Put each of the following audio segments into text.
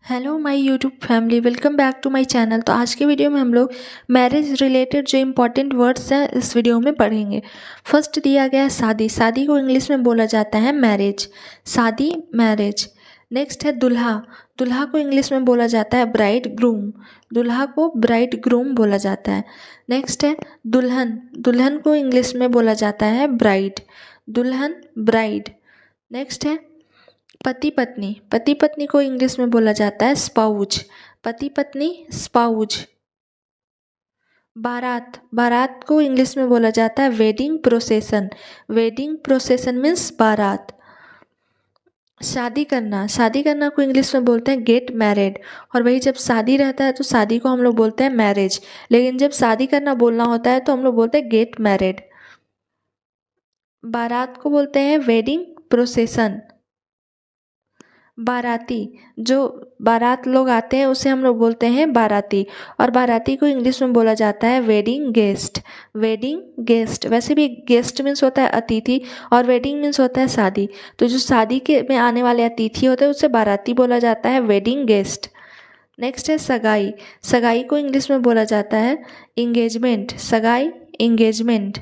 Hello my YouTube family, welcome back to my channel. तो आज के वीडियो में हम लोग मैरिज रिलेटेड जो इम्पोर्टेंट वर्ड्स हैं इस वीडियो में पढ़ेंगे। फर्स्ट दिया गया है शादी। शादी को इंग्लिश में बोला जाता है मैरिज। शादी, मैरिज। नेक्स्ट है दुल्हा। दुल्हा को इंग्लिश में बोला जाता है ब्राइड ग्रूम। दुल्हा को ब्राइड ग्रूम बोला जाता है। नेक्स्ट है दुल्हन। दुल्हन को इंग्लिश में बोला जाता है ब्राइड। दुल्हन, ब्राइड। नेक्स्ट है पति पत्नी। पति पत्नी को इंग्लिश में बोला जाता है स्पाउज। पति पत्नी, स्पाउज। बारात। बारात को इंग्लिश में बोला जाता है वेडिंग प्रोसेसन। वेडिंग प्रोसेसन मीन्स बारात। शादी करना। शादी करना को इंग्लिश में बोलते हैं गेट मैरिड। और वही जब शादी रहता है तो शादी को हम लोग बोलते हैं मैरिज, लेकिन जब शादी करना बोलना होता है तो हम लोग बोलते हैं गेट मैरिड। बारात को बोलते हैं वेडिंग प्रोसेसन। बाराती। जो बारात लोग आते हैं उसे हम लोग बोलते हैं बाराती। और बाराती को इंग्लिश में बोला जाता है वेडिंग गेस्ट। Wedding guest. वैसे भी गेस्ट मीन्स होता है अतिथि और वेडिंग मीन्स होता है शादी। तो जो शादी के में आने वाले अतिथि होते हैं उसे बाराती बोला जाता है, वेडिंग गेस्ट। नेक्स्ट है सगाई। सगाई को इंग्लिश में बोला जाता है इंगेजमेंट। सगाई, इंगेजमेंट।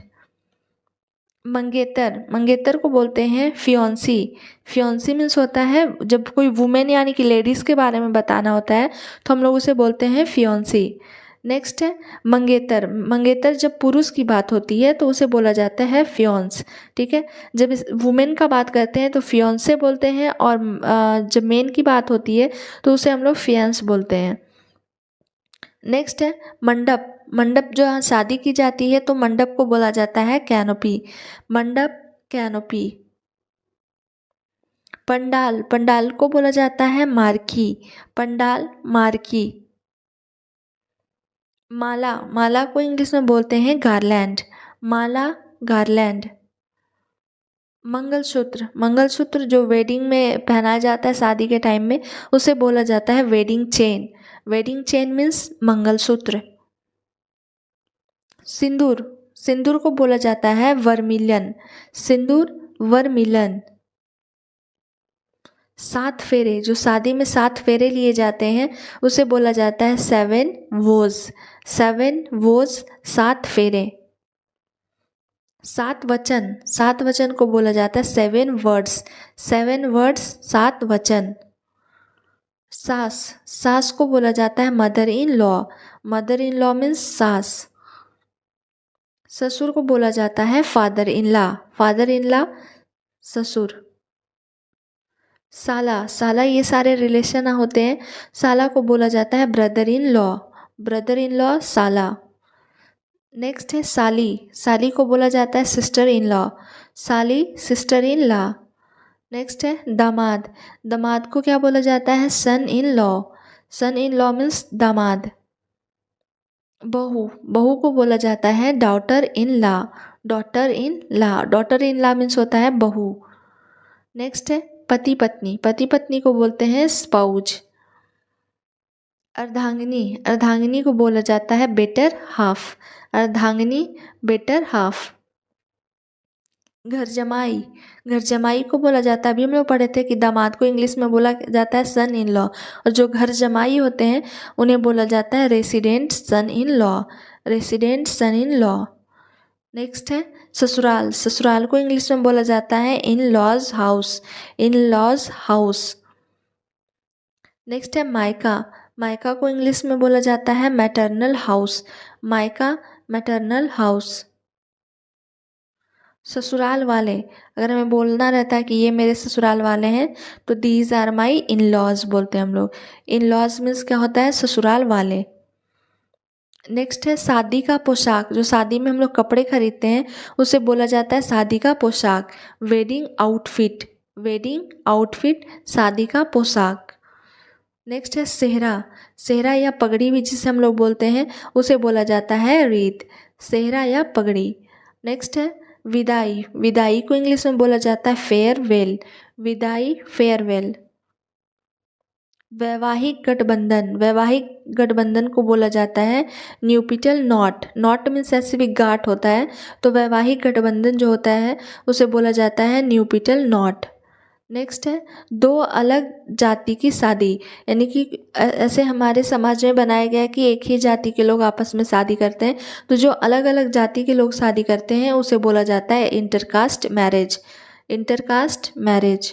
मंगेतर। मंगेतर को बोलते हैं फियोंसी। फियोंसी मीन्स होता है जब कोई वुमेन यानी कि लेडीज़ के बारे में बताना होता है तो हम लोग उसे बोलते हैं फियोंसी। नेक्स्ट है मंगेतर। मंगेतर जब पुरुष की बात होती है तो उसे बोला जाता है फियोंस। ठीक है, जब इस वुमेन का बात करते हैं तो फियोंसे बोलते हैं और जब मेन की बात होती है तो उसे हम लोग फियांस बोलते हैं। नेक्स्ट है मंडप। मंडप जो यहाँ शादी की जाती है तो मंडप को बोला जाता है कैनोपी। मंडप, कैनोपी। पंडाल। पंडाल को बोला जाता है मार्की। पंडाल, मार्की। माला। माला को इंग्लिश में बोलते हैं गारलैंड। माला, गारलैंड। मंगलसूत्र। मंगलसूत्र जो वेडिंग में पहनाया जाता है शादी के टाइम में उसे बोला जाता है wedding chain. Wedding chain means mangalsutra. Sindoor. Sindoor को बोला जाता है वर्मिलियन। सिंदूर, वर्मिलन। सात फेरे। जो शादी में सात फेरे लिए जाते हैं उसे बोला जाता है सेवन वोज। सेवन वोज, सात फेरे। सात वचन। सात वचन को बोला जाता है सेवन वर्ड्स। सेवन वर्ड्स, सात वचन। सास। सास को बोला जाता है mother in law. Mother in law means सास। ससुर को बोला जाता है father in law. Father in law, ससुर। साला। साला ये सारे रिलेशन होते हैं। साला को बोला जाता है brother in law. Brother in law, साला। नेक्स्ट है साली। साली को बोला जाता है सिस्टर इन लॉ। साली, सिस्टर इन लॉ। नेक्स्ट है दामाद। दामाद को क्या बोला जाता है son in law. Son in law means दामाद। बहू। बहू को बोला जाता है daughter in law. Daughter in law. Daughter in law means होता है बहू। नेक्स्ट है पति पत्नी। पति पत्नी को बोलते हैं स्पाउज। अर्धांगिनी। अर्धांगिनी को बोला जाता है बेटर हाफ। अर्धांगिनी, बेटर हाफ। घर जमाई। घर जमाई को बोला जाता है, अभी हम लोग पढ़े थे कि दामाद को इंग्लिश में बोला जाता है सन इन लॉ, और जो घर जमाई होते हैं उन्हें बोला जाता है resident son in law. Resident son in law. Next है ससुराल। ससुराल को इंग्लिश में बोला जाता है in laws house. In laws house. Next है मायका। मायका को इंग्लिश में बोला जाता है मैटरनल हाउस। मायका, मैटरनल हाउस। ससुराल वाले। अगर हमें बोलना रहता है कि ये मेरे ससुराल वाले हैं तो these are my in laws बोलते हैं हम लोग। इन लॉज मीन्स क्या होता है, ससुराल वाले। नेक्स्ट है शादी का पोशाक। जो शादी में हम लोग कपड़े खरीदते हैं उसे बोला जाता है शादी का पोशाक। Wedding outfit. वेडिंग आउटफिट, शादी का पोशाक। नेक्स्ट है सेहरा। सेहरा या पगड़ी भी जिसे हम लोग बोलते हैं उसे बोला जाता है रीत। सेहरा या पगड़ी। नेक्स्ट है विदाई। विदाई को इंग्लिश में बोला जाता है फेयरवेल। विदाई, फेयरवेल। वैवाहिक गठबंधन। वैवाहिक गठबंधन को बोला जाता है न्यूपिटल नॉट। नॉट मीन्स ऐसे भी गांठ होता है, तो वैवाहिक गठबंधन जो होता है उसे बोला जाता है न्यूपिटल नॉट। नेक्स्ट है दो अलग जाति की शादी, यानी कि ऐसे हमारे समाज में बनाया गया है कि एक ही जाति के लोग आपस में शादी करते हैं, तो जो अलग अलग जाति के लोग शादी करते हैं उसे बोला जाता है इंटरकास्ट मैरिज। Intercaste marriage.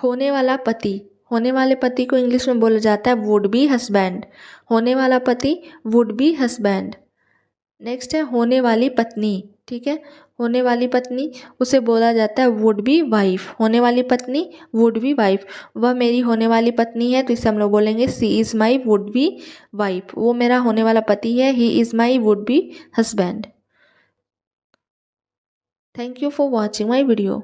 होने वाला पति, होने वाले पति को इंग्लिश में बोला जाता है वुड बी हस्बैंड। होने वाला पति वुड बी हस्बैंड। नेक्स्ट है होने वाली पत्नी, ठीक है, होने वाली पत्नी उसे बोला जाता है वुड बी वाइफ। होने वाली पत्नी वुड बी वाइफ, वह मेरी होने वाली पत्नी है तो इसे हम लोग बोलेंगे she is my would be wife. वो मेरा होने वाला पति है, he is my would be husband. Thank you for watching my video.